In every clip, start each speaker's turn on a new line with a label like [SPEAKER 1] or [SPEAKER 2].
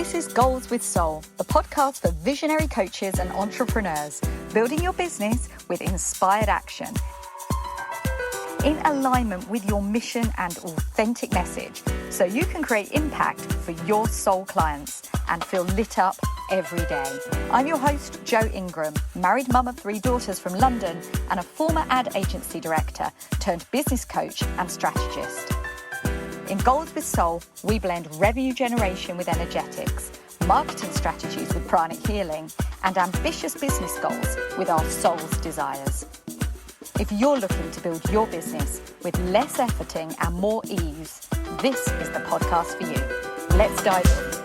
[SPEAKER 1] This is Goals with Soul, the podcast for visionary coaches and entrepreneurs, building your business with inspired action. In alignment with your mission and authentic message, so you can create impact for your soul clients and feel lit up every day. I'm your host, Jo Ingram, married mum of 3 daughters from London and a former ad agency director turned business coach and strategist. In Goals with Soul, we blend revenue generation with energetics, marketing strategies with pranic healing, and ambitious business goals with our soul's desires. If you're looking to build your business with less efforting and more ease, this is the podcast for you. Let's dive in.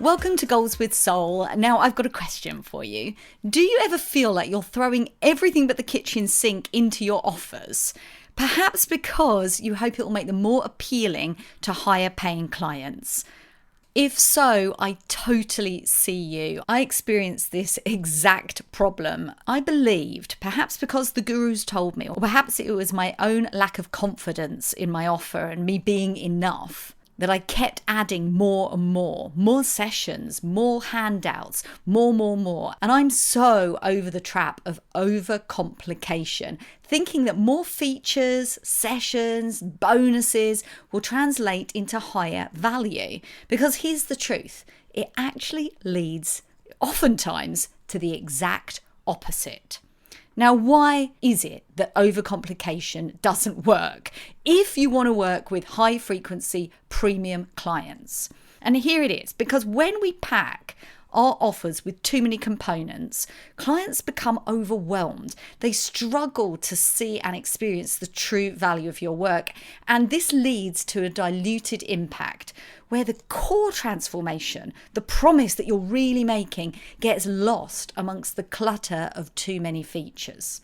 [SPEAKER 1] Welcome to Goals with Soul. Now, I've got a question for you. Do you ever feel like you're throwing everything but the kitchen sink into your offers? Perhaps because you hope it will make them more appealing to higher paying clients. If so, I totally see you. I experienced this exact problem. I believed, perhaps because the gurus told me, or perhaps it was my own lack of confidence in my offer and me being enough, that I kept adding more and more sessions, more handouts, more. And I'm so over the trap of overcomplication, thinking that more features, sessions, bonuses will translate into higher value. Because here's the truth, it actually leads oftentimes to the exact opposite. Now, why is it that overcomplication doesn't work if you want to work with high frequency premium clients? And here it is, because when we pack our offers with too many components, clients become overwhelmed. They struggle to see and experience the true value of your work. And this leads to a diluted impact where the core transformation, the promise that you're really making, gets lost amongst the clutter of too many features.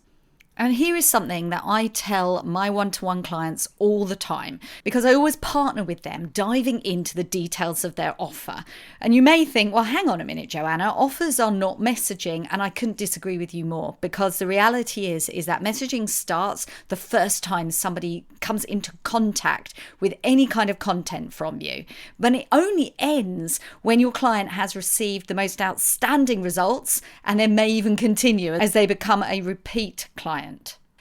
[SPEAKER 1] And here is something that I tell my one-to-one clients all the time, because I always partner with them diving into the details of their offer. And you may think, well, hang on a minute, Joanna, offers are not messaging, and I couldn't disagree with you more, because the reality is that messaging starts the first time somebody comes into contact with any kind of content from you. But it only ends when your client has received the most outstanding results, and then may even continue as they become a repeat client.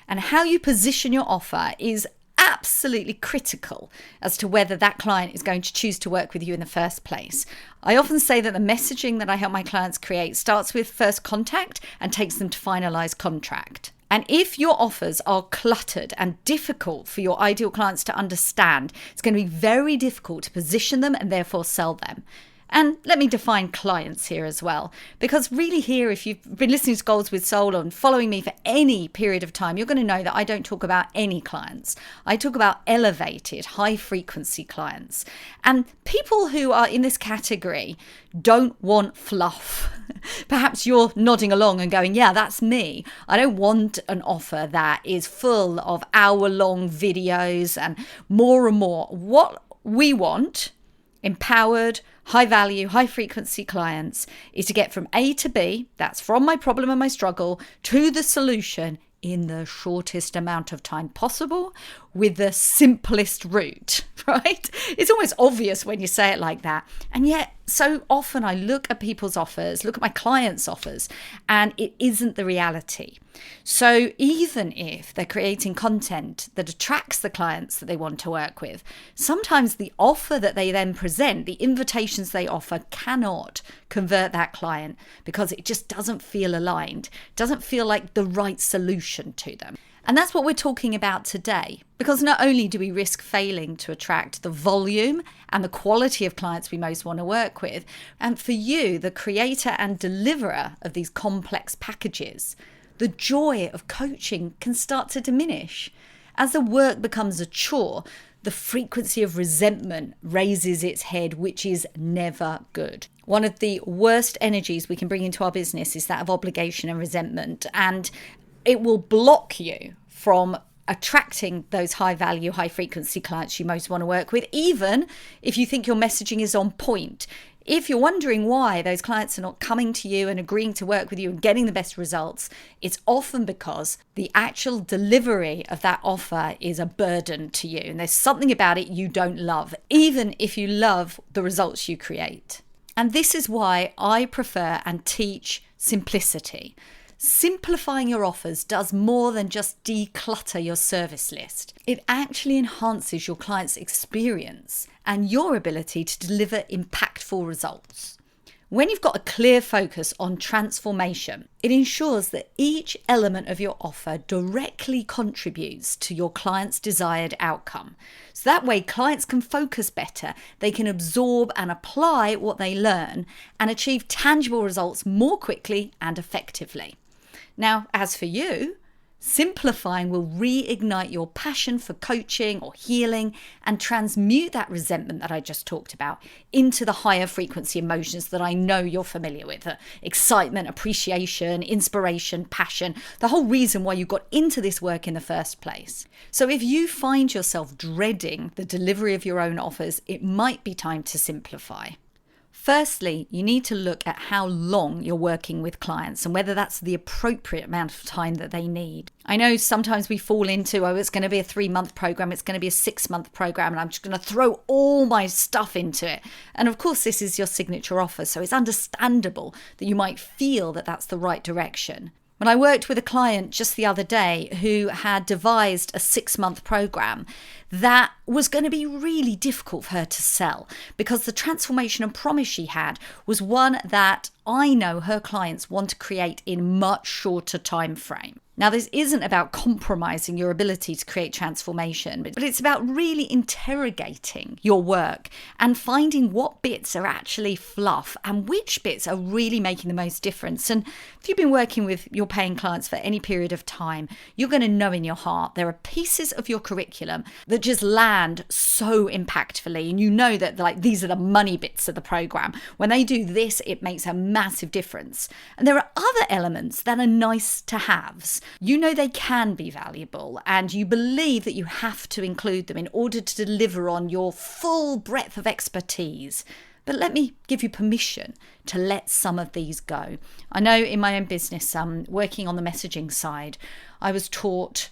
[SPEAKER 1] And how you position your offer is absolutely critical as to whether that client is going to choose to work with you in the first place. I often say that the messaging that I help my clients create starts with first contact and takes them to finalize contract. And if your offers are cluttered and difficult for your ideal clients to understand, it's going to be very difficult to position them and therefore sell them. And let me define clients here as well, because really here, if you've been listening to Goals with Soul and following me for any period of time, you're going to know that I don't talk about any clients. I talk about elevated, high frequency clients. And people who are in this category don't want fluff. Perhaps you're nodding along and going, yeah, that's me. I don't want an offer that is full of hour-long videos and more. What we want, empowered, high value, high frequency clients, is to get from A to B, that's from my problem and my struggle, to the solution in the shortest amount of time possible with the simplest route, right? It's almost obvious when you say it like that. And yet, so often I look at people's offers, look at my clients' offers, and it isn't the reality. So even if they're creating content that attracts the clients that they want to work with, sometimes the offer that they then present, the invitations they offer, cannot convert that client because it just doesn't feel aligned, doesn't feel like the right solution to them. And that's what we're talking about today, because not only do we risk failing to attract the volume and the quality of clients we most want to work with, and for you, the creator and deliverer of these complex packages, the joy of coaching can start to diminish. As the work becomes a chore, the frequency of resentment raises its head, which is never good. One of the worst energies we can bring into our business is that of obligation and resentment, and it will block you from attracting those high value, high frequency clients you most want to work with, even if you think your messaging is on point. If you're wondering why those clients are not coming to you and agreeing to work with you and getting the best results, it's often because the actual delivery of that offer is a burden to you. And there's something about it you don't love, even if you love the results you create. And this is why I prefer and teach simplicity. Simplifying your offers does more than just declutter your service list. It actually enhances your client's experience and your ability to deliver impactful results. When you've got a clear focus on transformation, it ensures that each element of your offer directly contributes to your client's desired outcome. So that way clients can focus better, they can absorb and apply what they learn and achieve tangible results more quickly and effectively. Now, as for you, simplifying will reignite your passion for coaching or healing and transmute that resentment that I just talked about into the higher frequency emotions that I know you're familiar with. Excitement, appreciation, inspiration, passion, the whole reason why you got into this work in the first place. So if you find yourself dreading the delivery of your own offers, it might be time to simplify. Firstly, you need to look at how long you're working with clients and whether that's the appropriate amount of time that they need. I know sometimes we fall into, it's going to be a 3-month program, it's going to be a 6-month program, and I'm just going to throw all my stuff into it. And of course, this is your signature offer, so it's understandable that you might feel that that's the right direction. When I worked with a client just the other day who had devised a 6-month program that was going to be really difficult for her to sell because the transformation and promise she had was one that I know her clients want to create in much shorter time frame. Now, this isn't about compromising your ability to create transformation, but it's about really interrogating your work and finding what bits are actually fluff and which bits are really making the most difference. And if you've been working with your paying clients for any period of time, you're going to know in your heart there are pieces of your curriculum that just land so impactfully. And you know that these are the money bits of the program. When they do this, it makes a massive difference. And there are other elements that are nice to haves. You know they can be valuable and you believe that you have to include them in order to deliver on your full breadth of expertise. But let me give you permission to let some of these go. I know in my own business, working on the messaging side, I was taught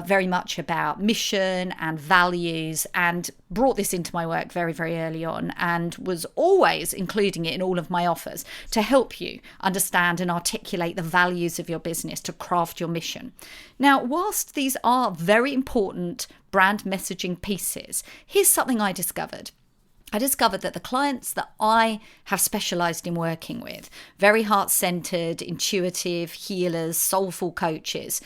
[SPEAKER 1] very much about mission and values and brought this into my work very, very early on and was always including it in all of my offers to help you understand and articulate the values of your business to craft your mission. Now, whilst these are very important brand messaging pieces, here's something I discovered. I discovered that the clients that I have specialized in working with, very heart-centered, intuitive, healers, soulful coaches,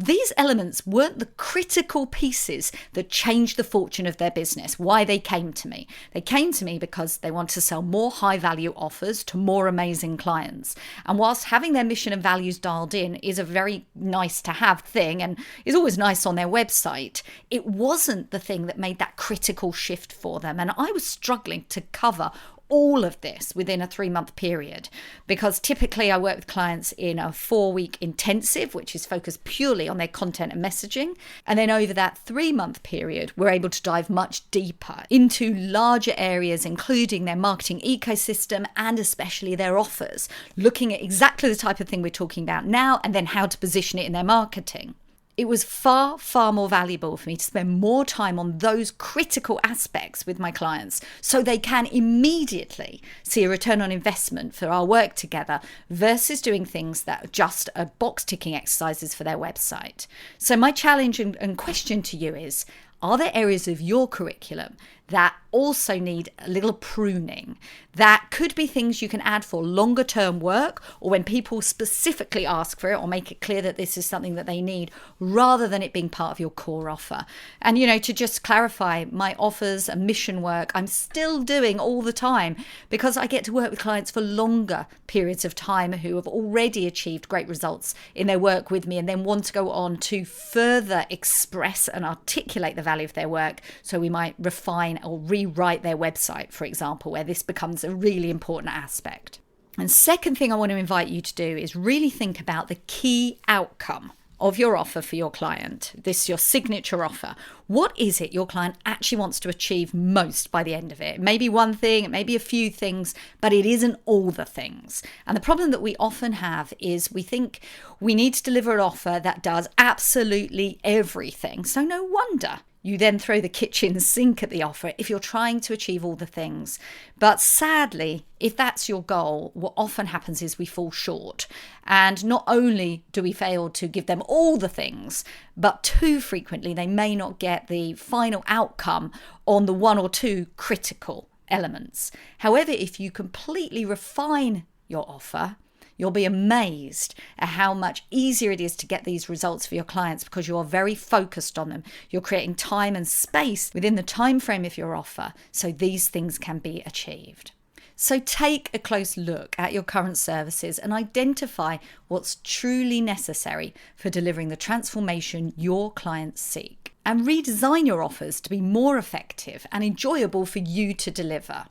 [SPEAKER 1] these elements weren't the critical pieces that changed the fortune of their business, why they came to me. They came to me because they want to sell more high-value offers to more amazing clients. And whilst having their mission and values dialed in is a very nice to have thing and is always nice on their website, it wasn't the thing that made that critical shift for them. And I was struggling to cover all of this within a 3-month period because typically I work with clients in a 4-week intensive, which is focused purely on their content and messaging. And then over that 3-month period, we're able to dive much deeper into larger areas, including their marketing ecosystem and especially their offers, looking at exactly the type of thing we're talking about now and then how to position it in their marketing. It was far, far more valuable for me to spend more time on those critical aspects with my clients so they can immediately see a return on investment for our work together versus doing things that are just box ticking exercises for their website. So my challenge and question to you is, are there areas of your curriculum that also need a little pruning? That could be things you can add for longer term work or when people specifically ask for it or make it clear that this is something that they need rather than it being part of your core offer. And, to just clarify, my offers and mission work, I'm still doing all the time because I get to work with clients for longer periods of time who have already achieved great results in their work with me and then want to go on to further express and articulate the value of their work. So we might refine or rewrite their website, for example, where this becomes a really important aspect. And second thing I want to invite you to do is really think about the key outcome of your offer for your client, this your signature offer, what is it your client actually wants to achieve most by the end of it? Maybe one thing, it may be a few things, but it isn't all the things. And the problem that we often have is we think we need to deliver an offer that does absolutely everything. So no wonder you then throw the kitchen sink at the offer if you're trying to achieve all the things. But sadly, if that's your goal, what often happens is we fall short. And not only do we fail to give them all the things, but too frequently they may not get the final outcome on the one or two critical elements. However, if you completely refine your offer, you'll be amazed at how much easier it is to get these results for your clients because you are very focused on them. You're creating time and space within the time frame of your offer so these things can be achieved. So take a close look at your current services and identify what's truly necessary for delivering the transformation your clients seek. And redesign your offers to be more effective and enjoyable for you to deliver.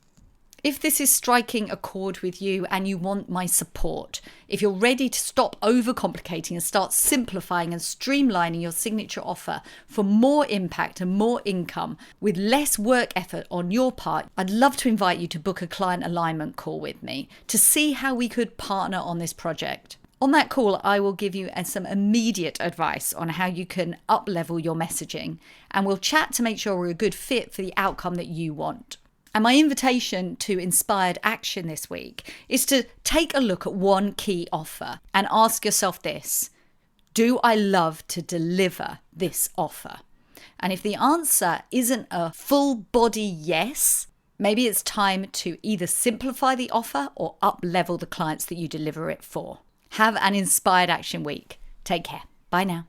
[SPEAKER 1] If this is striking a chord with you and you want my support, if you're ready to stop overcomplicating and start simplifying and streamlining your signature offer for more impact and more income with less work effort on your part, I'd love to invite you to book a client alignment call with me to see how we could partner on this project. On that call, I will give you some immediate advice on how you can up-level your messaging, and we'll chat to make sure we're a good fit for the outcome that you want. And my invitation to inspired action this week is to take a look at one key offer and ask yourself this: do I love to deliver this offer? And if the answer isn't a full body yes, maybe it's time to either simplify the offer or up-level the clients that you deliver it for. Have an inspired action week. Take care. Bye now.